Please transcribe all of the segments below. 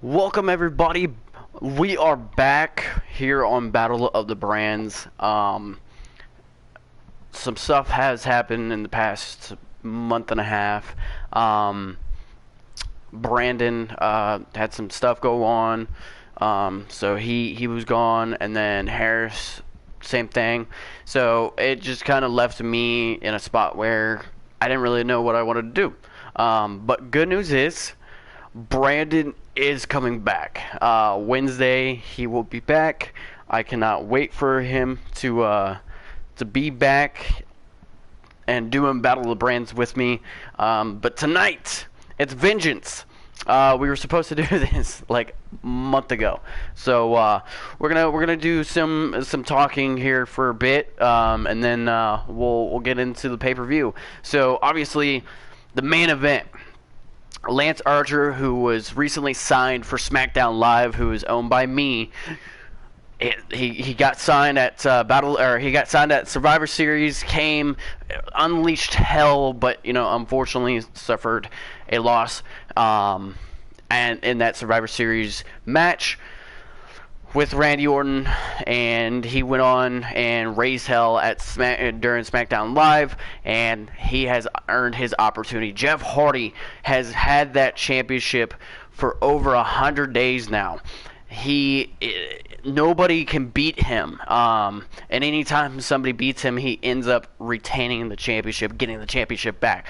Welcome everybody. We are back here on Battle of the Brands. Some stuff has happened in the past month and a half. Brandon had some stuff go on. So he was gone, and then Harris, same thing. So it just kind of left me in a spot where I didn't really know what I wanted to do. But good news is Brandon is coming back. Wednesday he will be back. I cannot wait for him to be back and doing Battle of the Brands with me. But tonight it's vengeance. We were supposed to do this like a month ago, so we're gonna do some talking here for a bit, and then we'll get into the pay-per-view. So obviously, the main event. Lance Archer, who was recently signed for SmackDown Live, who is owned by me. He got signed at he got signed at Survivor Series, unleashed hell, but unfortunately suffered a loss. And in that Survivor Series match with Randy Orton, and he went on and raised hell at during SmackDown Live, and he has earned his opportunity. Jeff Hardy has had that championship for over 100 days now. Nobody can beat him, and anytime somebody beats him, he ends up retaining the championship, getting the championship back.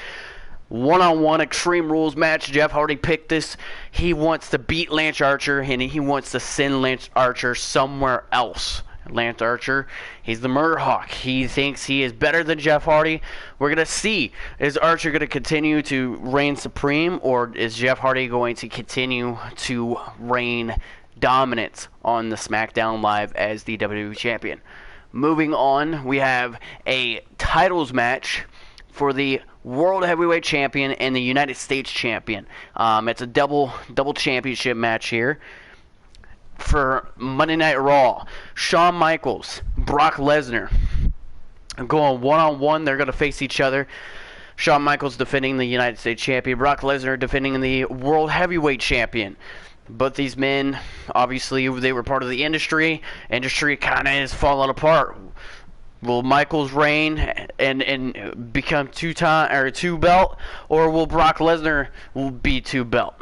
One-on-one Extreme Rules match. Jeff Hardy picked this. He wants to beat Lance Archer, and he wants to send Lance Archer somewhere else. Lance Archer, he's the Murder Hawk. He thinks he is better than Jeff Hardy. We're going to see. Is Archer going to continue to reign supreme, or is Jeff Hardy going to continue to reign dominant on the SmackDown Live as the WWE Champion? Moving on, we have a titles match for the World Heavyweight Champion and the United States Champion. It's a double championship match here for Monday Night Raw. Shawn Michaels, Brock Lesnar going one-on-one. They're going to face each other. Shawn Michaels defending the United States Champion. Brock Lesnar defending the World Heavyweight Champion. Both these men, obviously, they were part of the industry. Industry kind of is falling apart. Will Michaels reign and become two belt, or will Brock Lesnar be two belt?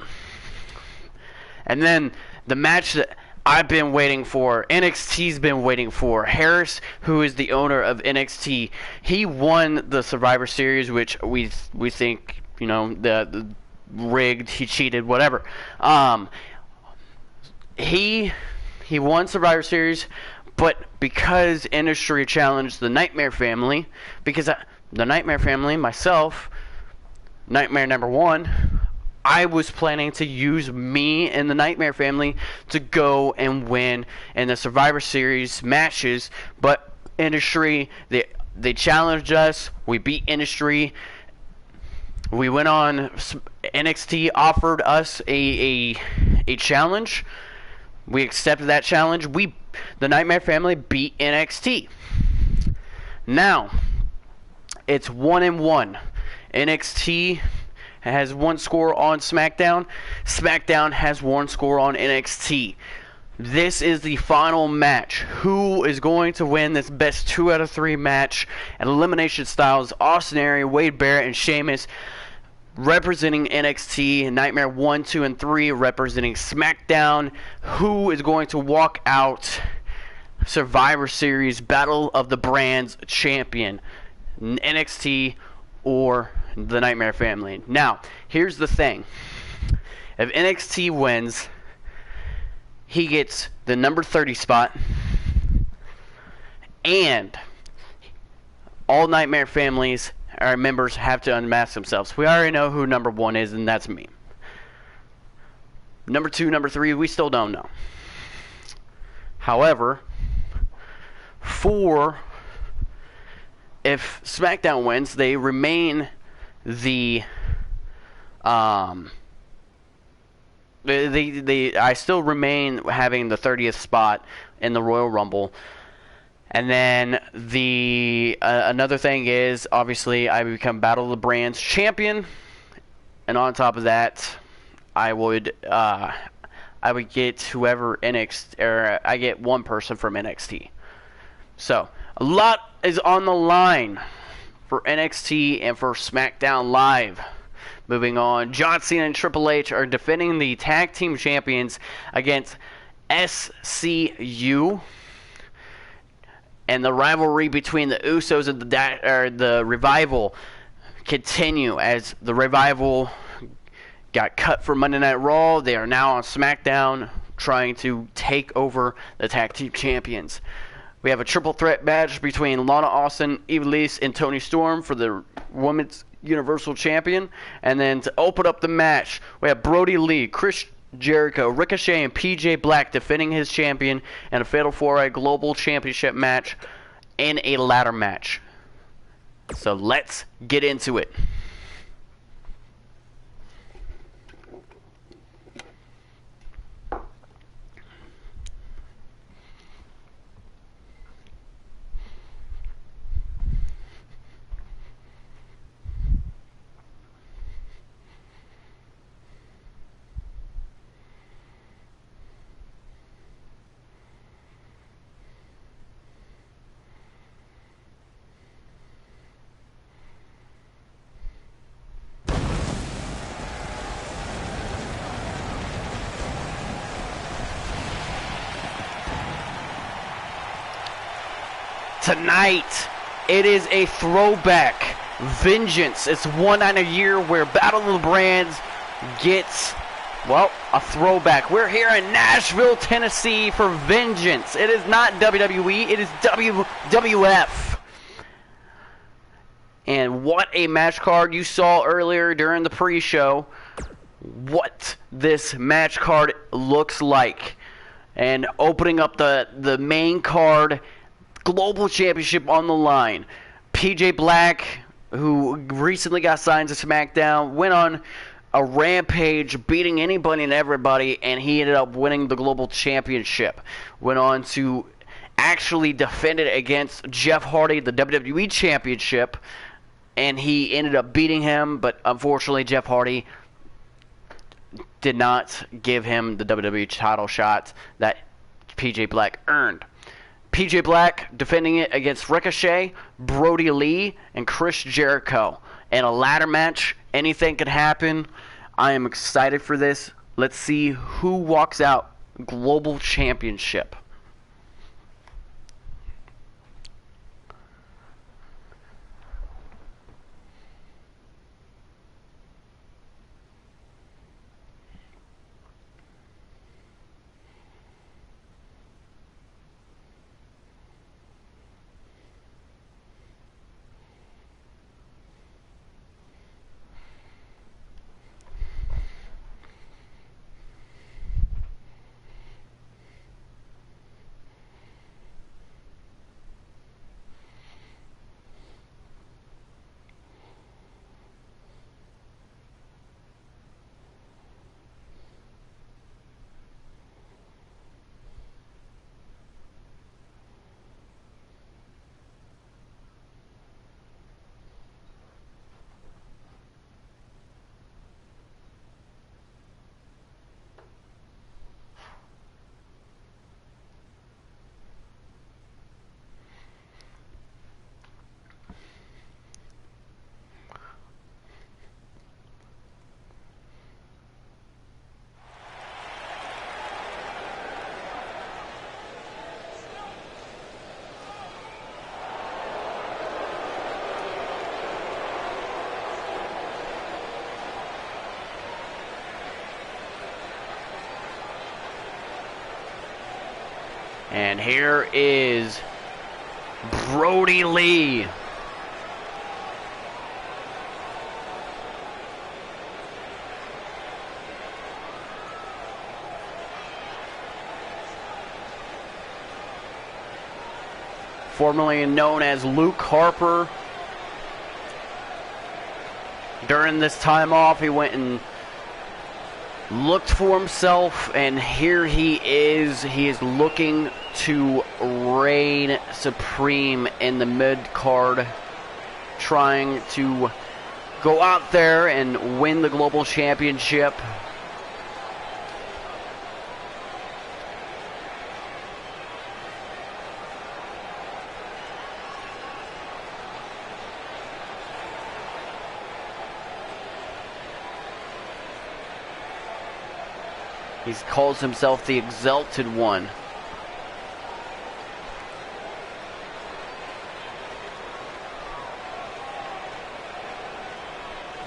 And then the match that I've been waiting for, NXT's been waiting for. Harris, who is the owner of NXT, he won the Survivor Series, which we think the rigged, he cheated, whatever. He won Survivor Series. But because industry challenged the Nightmare Family, because the Nightmare Family, myself, Nightmare number one, I was planning to use me and the Nightmare Family to go and win in the Survivor Series matches. But industry, they challenged us. We beat industry. We went on. NXT offered us a challenge. We accepted that challenge. The Nightmare Family beat NXT. Now, it's 1-1. NXT has one score on SmackDown. SmackDown has one score on NXT. This is the final match. Who is going to win this best 2 out of 3 match? And elimination styles: Austin Aries, Wade Barrett, and Sheamus representing NXT, Nightmare 1, 2, and 3 representing SmackDown. Who is going to walk out Survivor Series Battle of the Brands champion? NXT or the Nightmare Family? Now, here's the thing. If NXT wins, he gets the number 30 spot, and all Nightmare Families, our members, have to unmask themselves. We already know who number 1 is, and that's me. Number 2, number 3, we still don't know. However, if SmackDown wins, they remain I still remain having the 30th spot in the Royal Rumble. And then another thing is, obviously, I become Battle of the Brands champion, and on top of that, I I would get whoever NXT, or I get one person from NXT. So, a lot is on the line for NXT and for SmackDown Live. Moving on, John Cena and Triple H are defending the Tag Team Champions against SCU. And the rivalry between the Usos and the Revival continue as the Revival got cut from Monday Night Raw. They are now on SmackDown trying to take over the Tag Team Champions. We have a triple threat match between Lana Austin, Ivelisse, and Toni Storm for the Women's Universal Champion. And then to open up the match, we have Brody Lee, Chris Jericho, Ricochet, and PJ Black defending his champion in a Fatal 4-Way Global Championship match in a ladder match. So let's get into it. Tonight, it is a throwback. Vengeance. It's one night a year where Battle of the Brands gets, well, a throwback. We're here in Nashville, Tennessee for Vengeance. It is not WWE, it is WWF. And what a match card you saw earlier during the pre-show. What this match card looks like. And opening up the main card, Global Championship on the line. PJ Black, who recently got signed to SmackDown, went on a rampage, beating anybody and everybody, and he ended up winning the Global Championship. Went on to actually defend it against Jeff Hardy, the WWE Championship, and he ended up beating him, but unfortunately Jeff Hardy did not give him the WWE title shot that PJ Black earned. PJ Black defending it against Ricochet, Brody Lee, and Chris Jericho. In a ladder match, anything could happen. I am excited for this. Let's see who walks out Global Championship. And here is Brody Lee. Formerly known as Luke Harper. During this time off, he went and looked for himself, and here he is. He is looking to reign supreme in the mid-card, trying to go out there and win the Global Championship. He calls himself the Exalted One.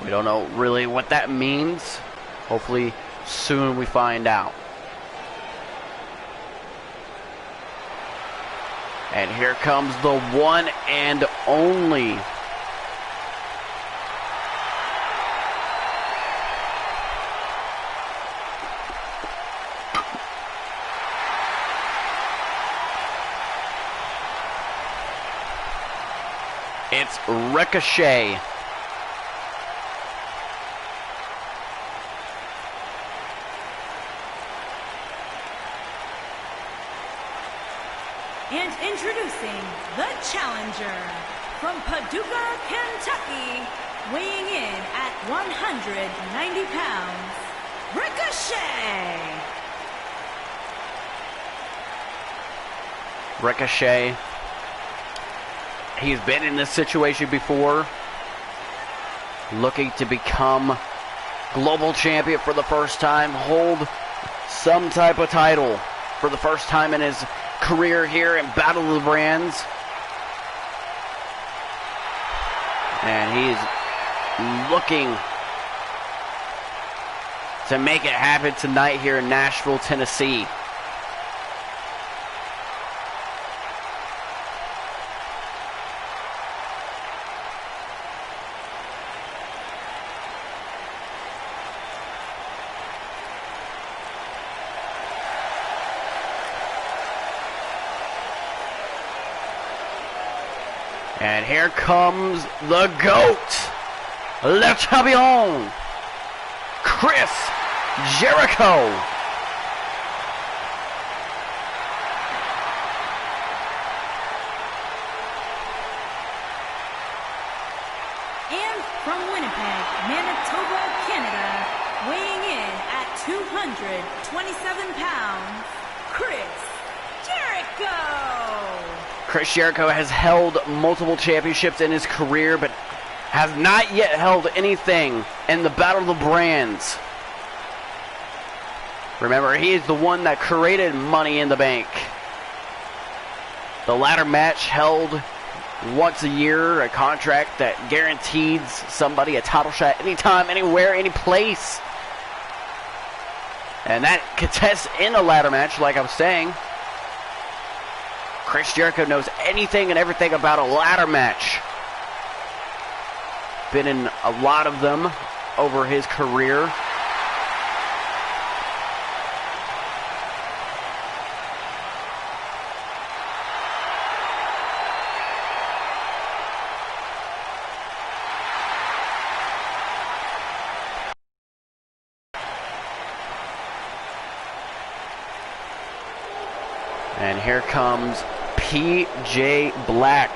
We don't know really what that means. Hopefully soon we find out. And here comes the one and only it's Ricochet. And introducing the challenger from Paducah, Kentucky, weighing in at 190 pounds, Ricochet. Ricochet. He's been in this situation before, looking to become global champion for the first time, hold some type of title for the first time in his career here in Battle of the Brands. And he's looking to make it happen tonight here in Nashville, Tennessee. And here comes the GOAT, Le Champion, Chris Jericho. And from Winnipeg, Manitoba, Canada, weighing in at 227 pounds, Chris Jericho. Chris Jericho has held multiple championships in his career, but has not yet held anything in the Battle of the Brands. Remember, he is the one that created Money in the Bank. The ladder match held once a year, a contract that guaranteed somebody a title shot anytime, anywhere, any place. And that contests in a ladder match, like I was saying. Chris Jericho knows anything and everything about a ladder match. Been in a lot of them over his career. And here comes PJ Black.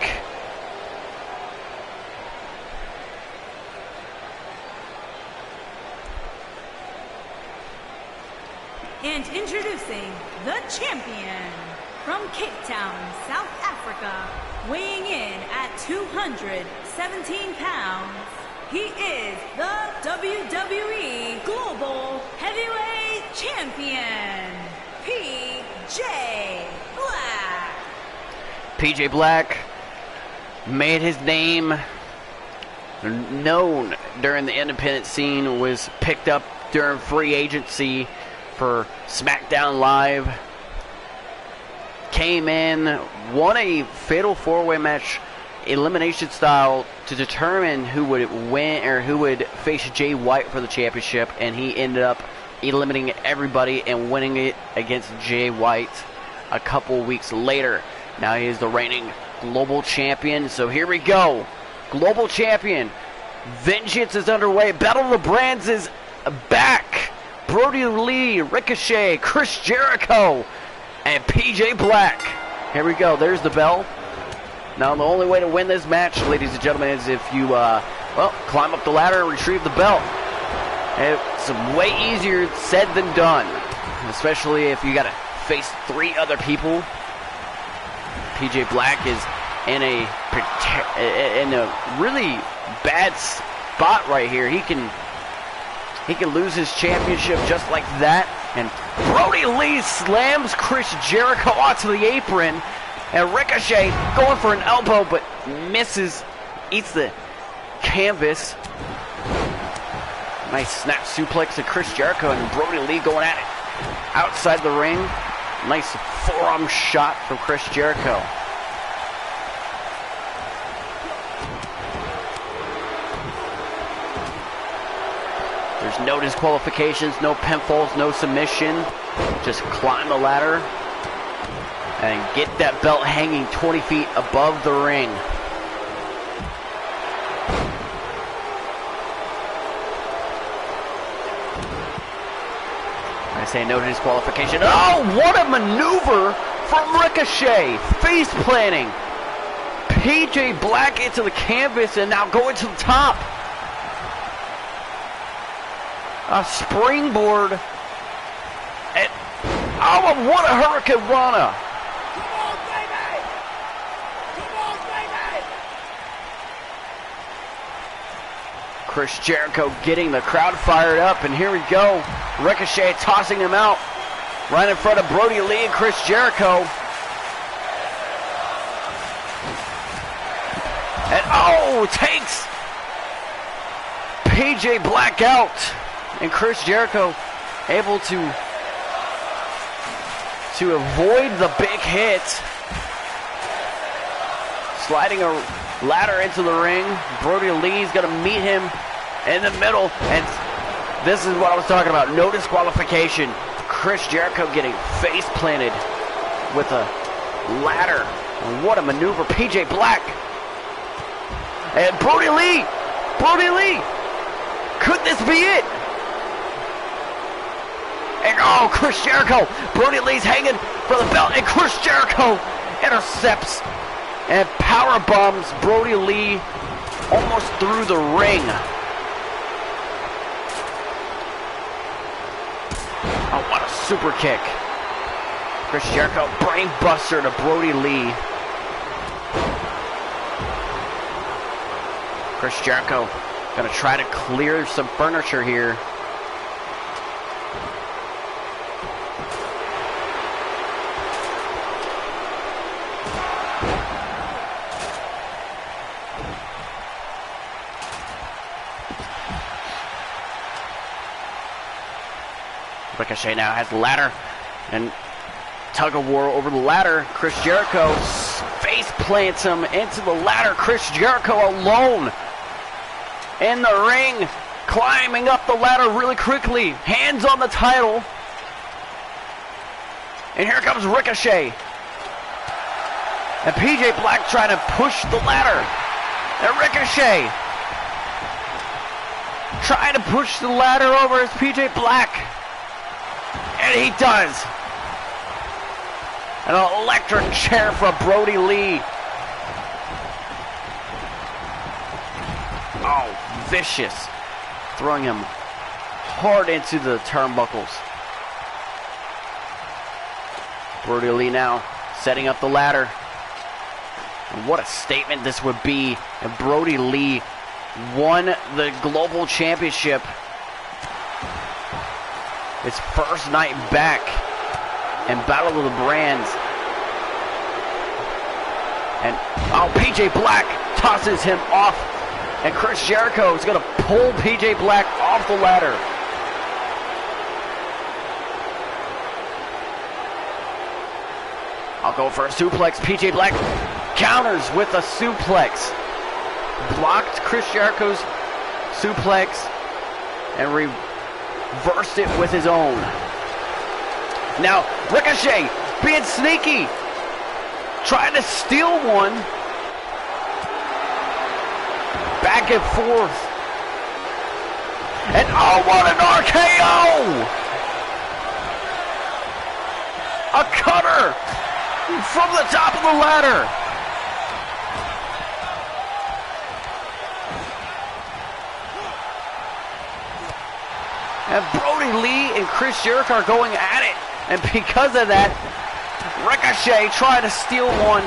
And introducing the champion from Cape Town, South Africa, weighing in at 217 pounds, he is the WWE Global Heavyweight Champion, PJ Black. PJ Black made his name known during the independent scene, was picked up during free agency for SmackDown Live, came in, won a fatal four-way match, elimination style, to determine who would win or who would face Jay White for the championship, and he ended up eliminating everybody and winning it against Jay White a couple weeks later. Now he is the reigning global champion. So here we go. Global champion. Vengeance is underway. Battle of the Brands is back. Brody Lee, Ricochet, Chris Jericho, and PJ Black. Here we go. There's the bell. Now the only way to win this match, ladies and gentlemen, is if you, climb up the ladder and retrieve the belt. It's way easier said than done, especially if you got to face 3 other people. PJ Black is in a really bad spot right here. He can lose his championship just like that. And Brody Lee slams Chris Jericho onto the apron. And Ricochet going for an elbow, but misses. Eats the canvas. Nice snap suplex to Chris Jericho, and Brody Lee going at it outside the ring. Nice forearm shot from Chris Jericho. There's no disqualifications, no pinfalls, no submission. Just climb the ladder and get that belt hanging 20 feet above the ring. I say no disqualification. Oh, what a maneuver from Ricochet. Face planting. PJ Black into the canvas and now going to the top. A springboard. And oh, what a Hurricane Rana. Come on, baby! Come on, baby! Chris Jericho getting the crowd fired up, and here we go. Ricochet tossing him out right in front of Brody Lee and Chris Jericho. And oh, takes PJ Black out. And Chris Jericho able to avoid the big hit. Sliding a ladder into the ring. Brody Lee's going to meet him in the middle. And this is what I was talking about. No disqualification. Chris Jericho getting face planted with a ladder. And what a maneuver. PJ Black. And Brody Lee. Brody Lee. Could this be it? And oh, Chris Jericho. Brody Lee's hanging for the belt. And Chris Jericho intercepts and power bombs Brody Lee almost through the ring. Oh, what a super kick. Chris Jericho, brain buster to Brody Lee. Chris Jericho gonna try to clear some furniture here. Ricochet now has the ladder and tug of war over the ladder. Chris Jericho face plants him into the ladder. Chris Jericho alone in the ring, climbing up the ladder really quickly. Hands on the title. And here comes Ricochet. And PJ Black trying to push the ladder. And Ricochet trying to push the ladder over as PJ Black. And he does. An electric chair for Brody Lee. Oh, vicious. Throwing him hard into the turnbuckles. Brody Lee now setting up the ladder. And what a statement this would be if Brody Lee won the Global Championship. His first night back in Battle of the Brands. And oh, PJ Black tosses him off. And Chris Jericho is going to pull PJ Black off the ladder. I'll go for a suplex. PJ Black counters with a suplex. Blocked Chris Jericho's suplex and reversed it with his own. Now, Ricochet being sneaky, trying to steal one. Back and forth. And oh, what an RKO! A cutter from the top of the ladder. And Brody Lee and Chris Jericho are going at it. And because of that, Ricochet trying to steal one.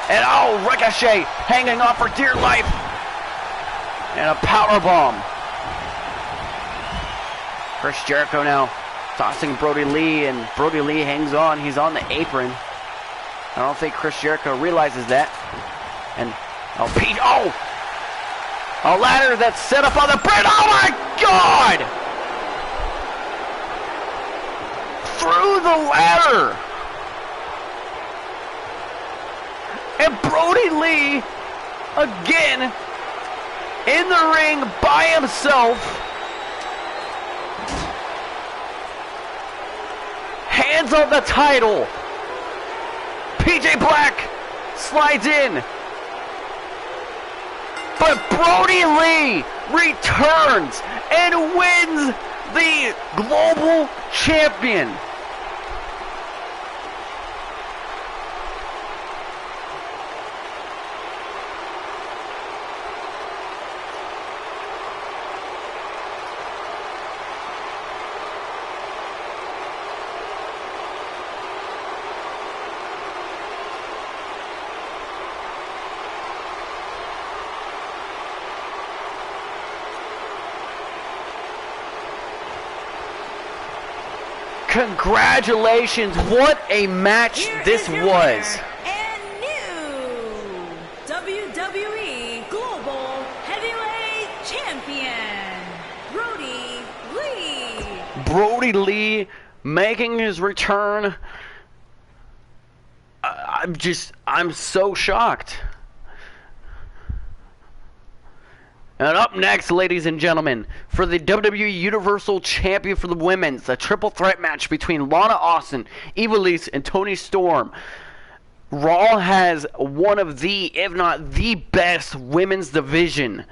And oh, Ricochet hanging on for dear life. And a power bomb. Chris Jericho now tossing Brody Lee, and Brody Lee hangs on. He's on the apron. I don't think Chris Jericho realizes that. And a ladder that's set up on the bridge. Oh my God! Through the ladder. And Brody Lee again in the ring by himself. Hands on the title. PJ Black slides in. But Brody Lee returns and wins the Global Champion. Congratulations, what a match this was. And new WWE Global Heavyweight Champion, Brody Lee. Brody Lee making his return. I'm so shocked. And up next, ladies and gentlemen, for the WWE Universal Champion for the Women's, the triple threat match between Lana Austin, Ivelisse, and Toni Storm. Raw has one of the, if not the best women's division.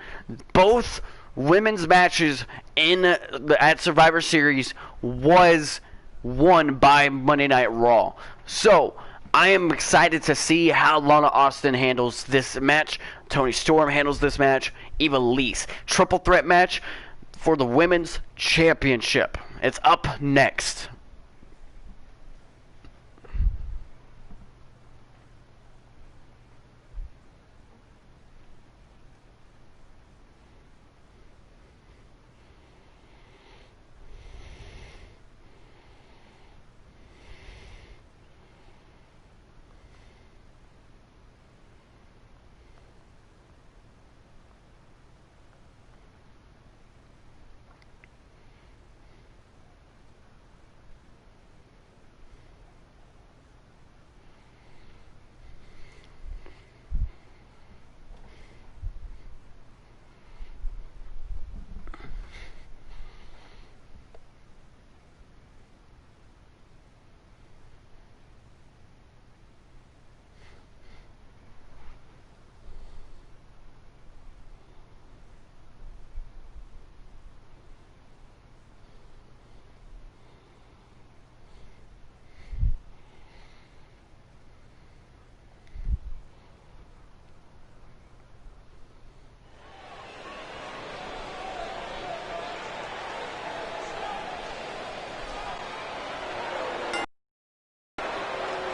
Both women's matches at Survivor Series was won by Monday Night Raw. So, I am excited to see how Lana Austin handles this match, Toni Storm handles this match, Ivelisse. Triple threat match for the Women's Championship. It's up next.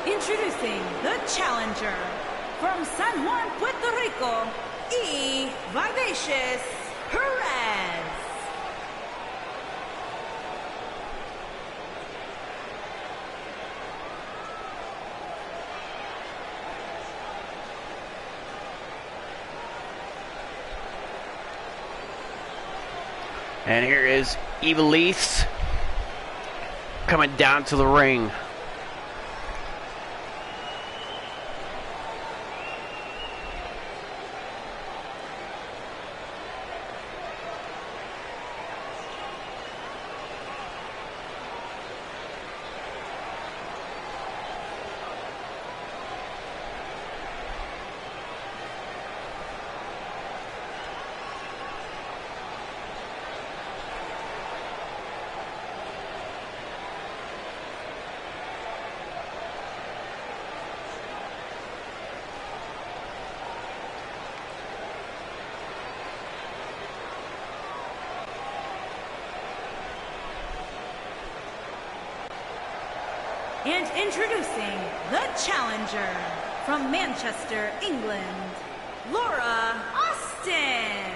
Introducing the challenger from San Juan, Puerto Rico, Vivacious Perez. And here is Ivelisse coming down to the ring. And introducing the challenger from Manchester, England, Laura Austin.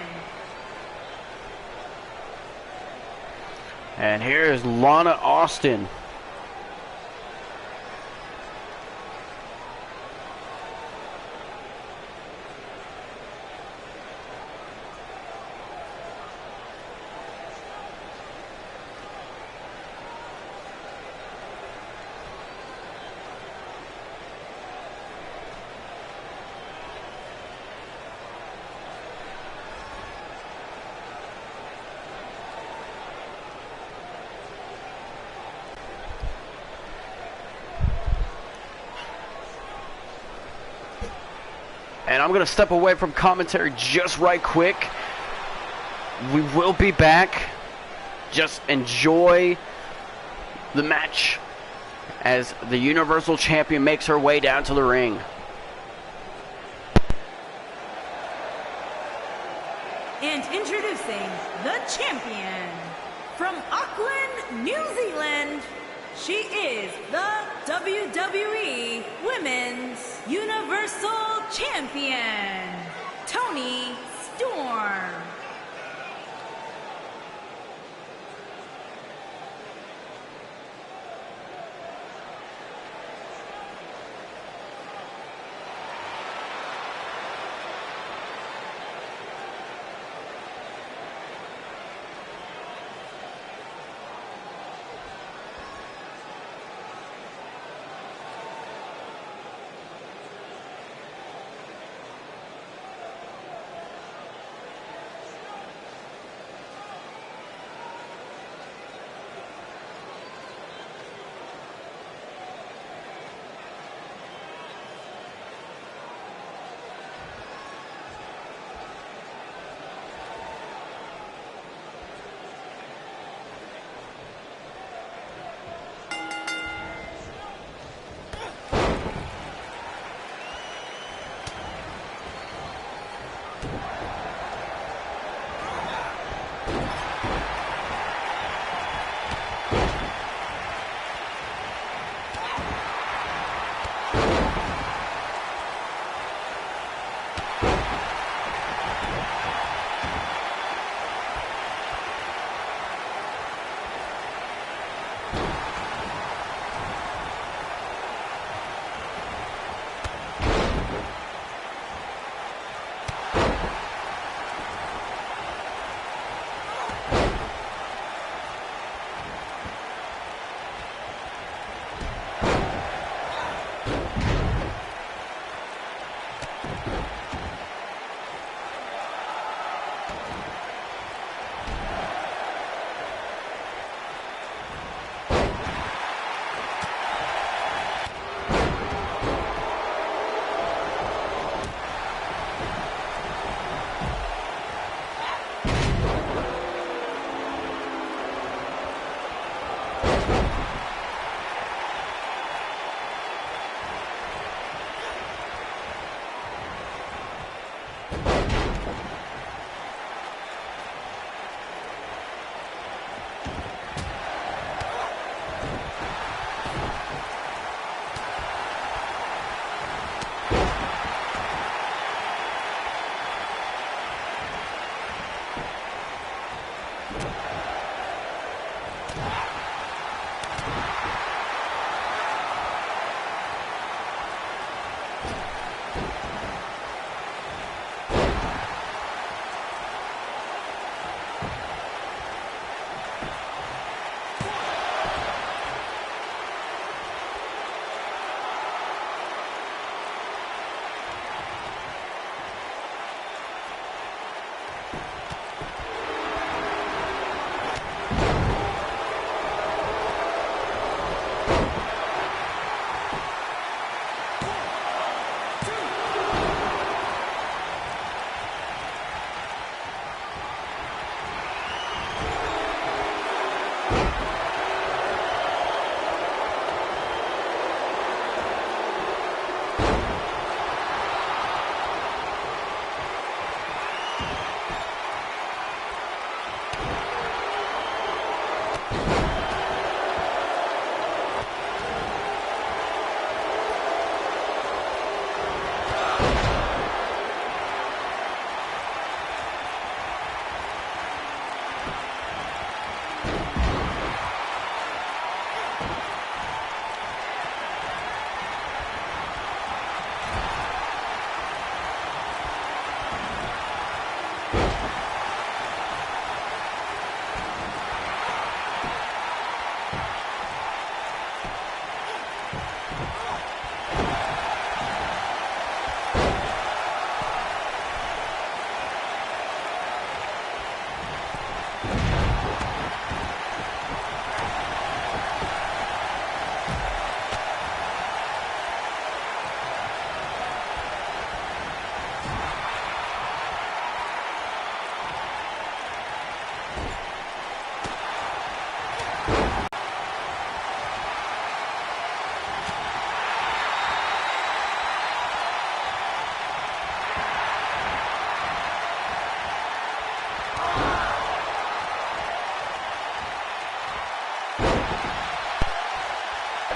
And here is Lana Austin. And I'm going to step away from commentary just right quick. We will be back. Just enjoy the match as the Universal Champion makes her way down to the ring. And introducing the champion from Auckland, New Zealand. She is the WWE Women's Universal Champion, Toni Storm.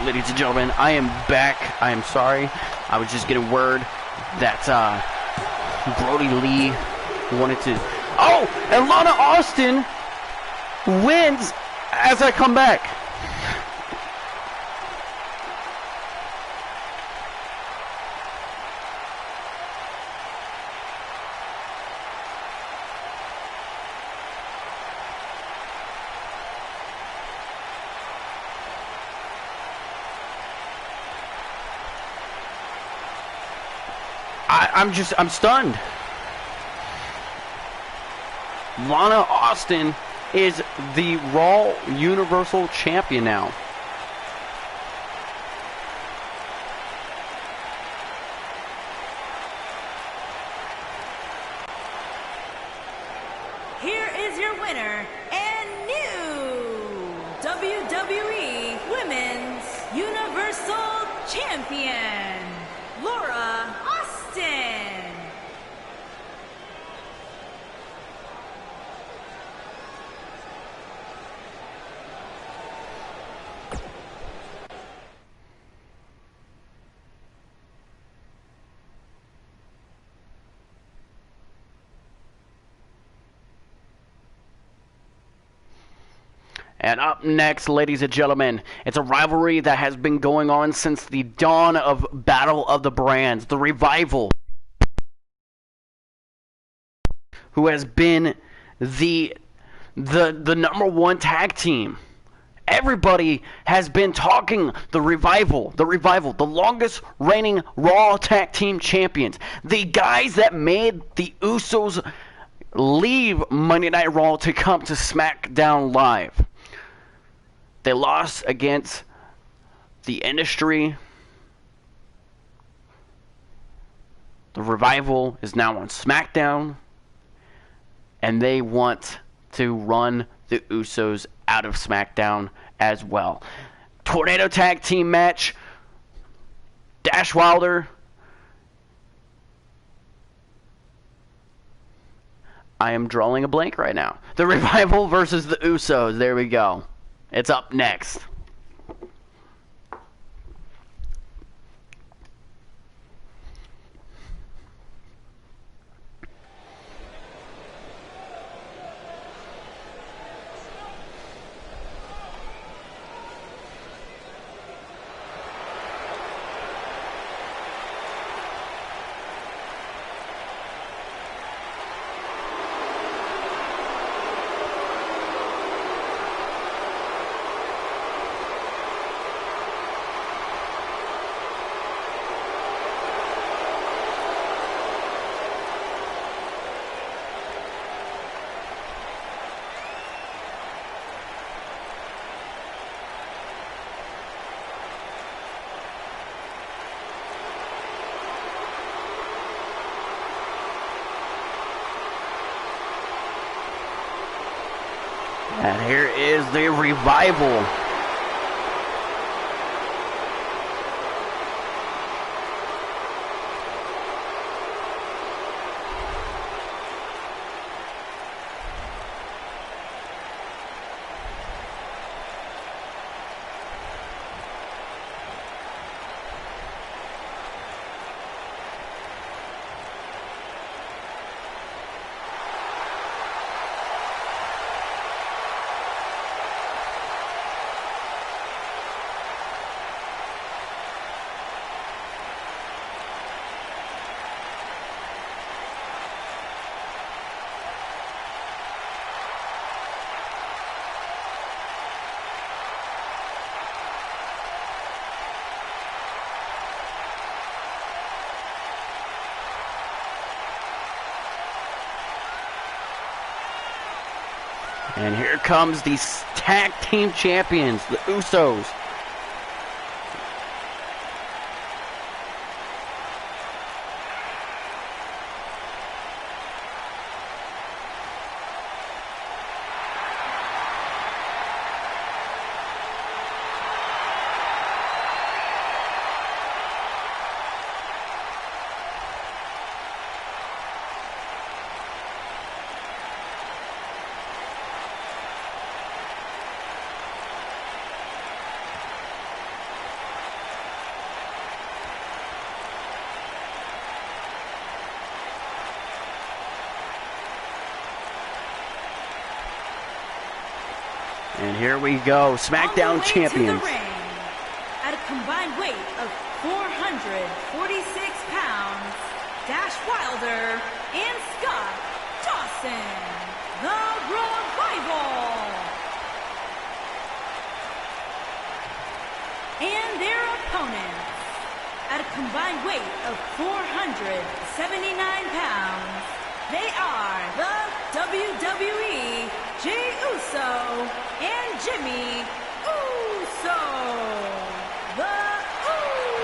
ladies and gentlemen, I am back. I am sorry. I was just getting word that Brody Lee wanted to... Oh! And Lana Austin wins as I come back. I'm stunned. Lana Austin is the Raw Universal Champion now. Here is your winner and new WWE Women's Universal Champion, Laura Austin. And up next, ladies and gentlemen, it's a rivalry that has been going on since the dawn of Battle of the Brands. The Revival, who has been the number one tag team. Everybody has been talking the Revival, the longest reigning Raw tag team champions. The guys that made the Usos leave Monday Night Raw to come to SmackDown Live. They lost against the Industry. The Revival is now on SmackDown. And they want to run the Usos out of SmackDown as well. Tornado tag team match. Dash Wilder. I am drawing a blank right now. The Revival versus the Usos. There we go. It's up next. And here is the Revival. And here comes the tag team champions, the Usos. And here we go, On SmackDown the way champions. to the ring, at a combined weight of 446 pounds, Dash Wilder and Scott Dawson, the Revival. And their opponents, at a combined weight of 479 pounds, they are the WWE Jey Uso and Jimmy Uso. The Usos.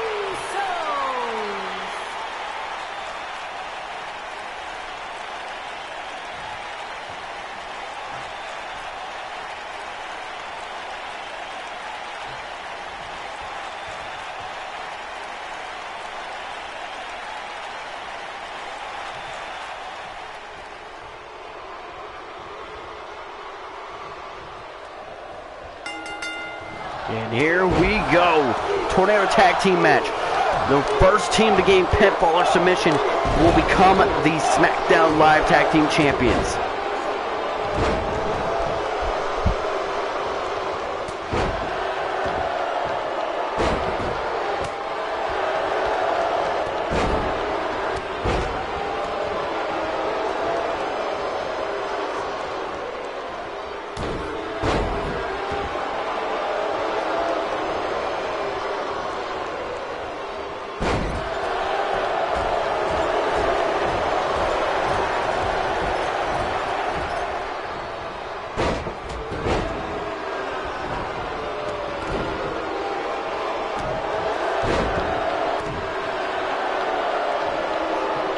And here we go. Tornado tag team match. The first team to gain pinfall or submission will become the SmackDown Live Tag Team Champions.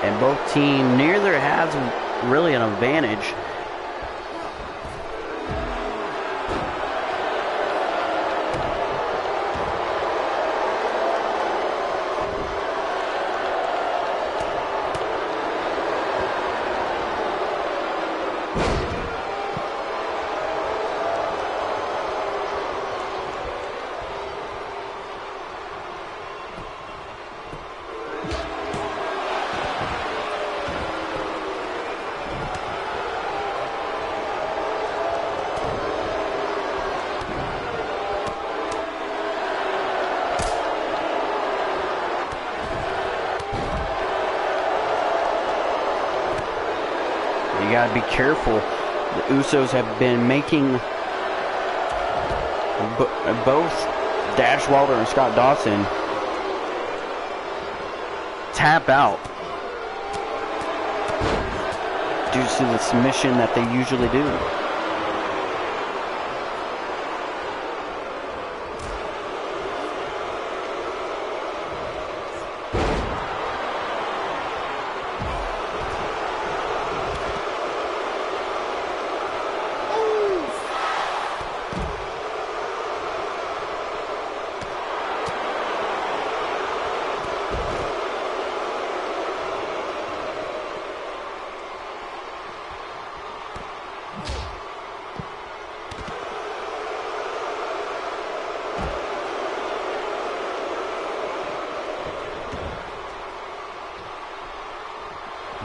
And both teams, neither has really an advantage. You gotta be careful. The Usos have been making both Dash Wilder and Scott Dawson tap out due to the submission that they usually do.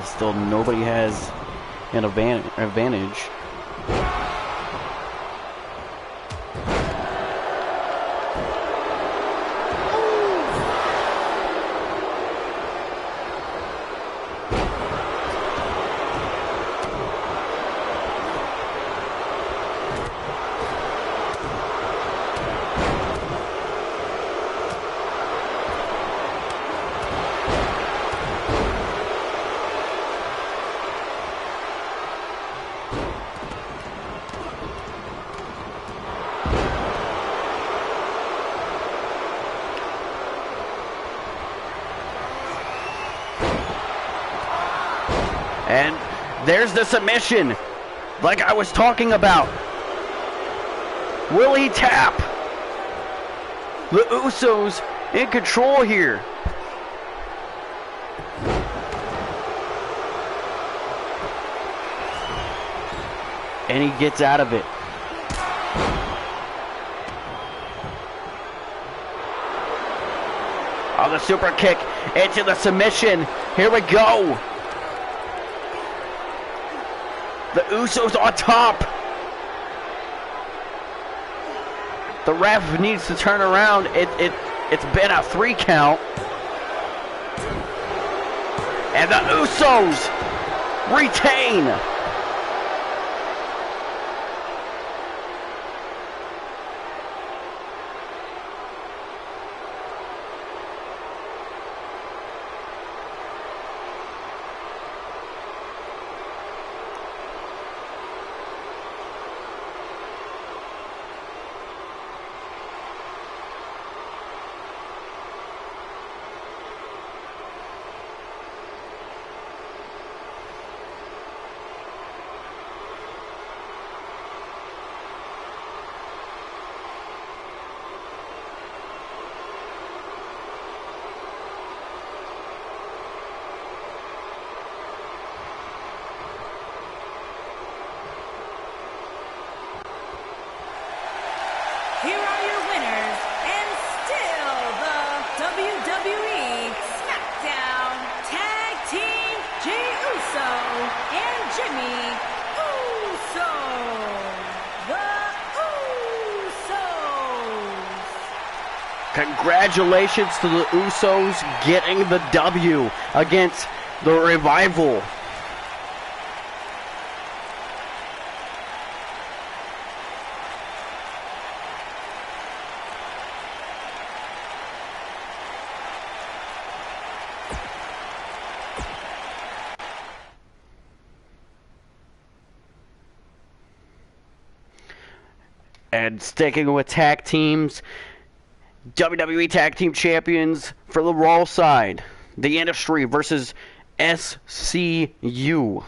Still, nobody has an advantage. And there's the submission, like I was talking about. Will he tap? The Usos in control here. And he gets out of it. Oh, the super kick into the submission. Here we go. The Usos on top. The ref needs to turn around. It's been a 3 count. And the Usos retain. Here are your winners, and still the WWE SmackDown Tag Team, Jey Uso and Jimmy Uso. The Usos. Congratulations to the Usos getting the W against the Revival. And sticking with tag teams, WWE Tag Team Champions for the Raw side, The Industry versus SCU.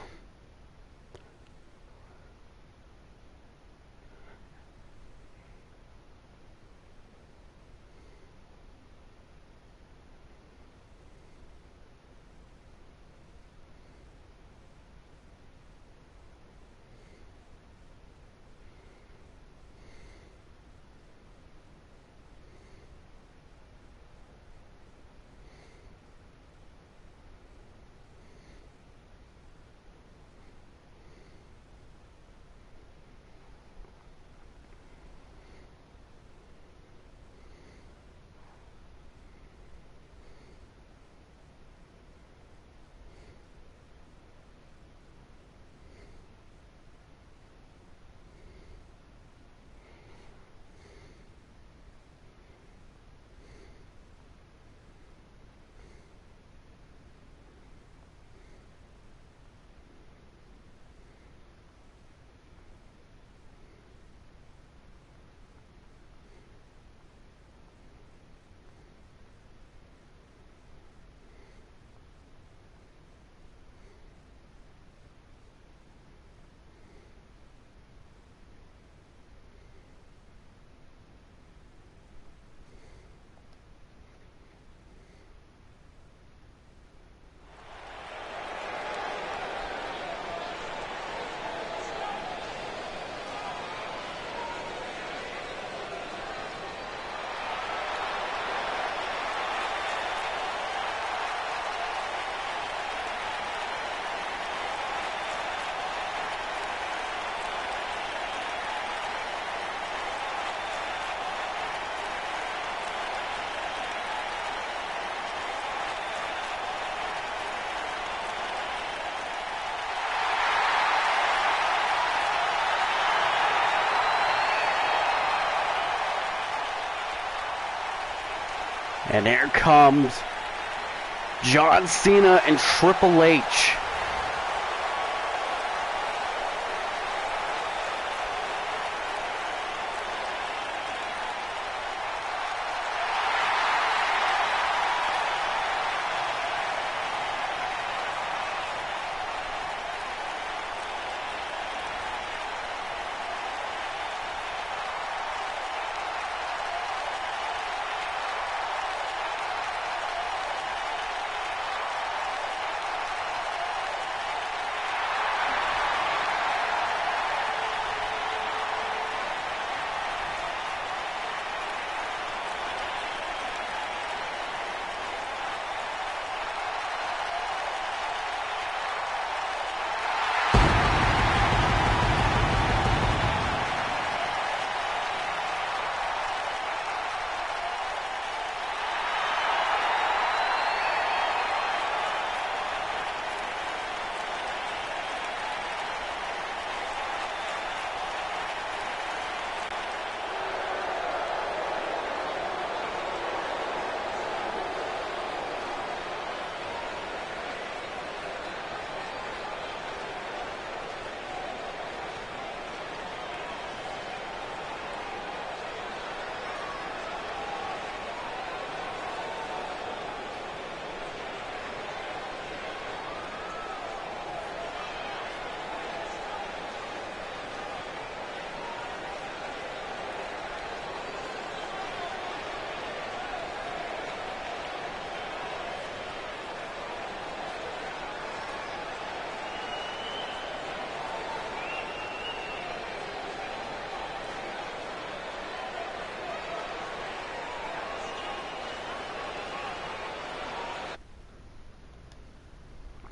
And there comes John Cena and Triple H.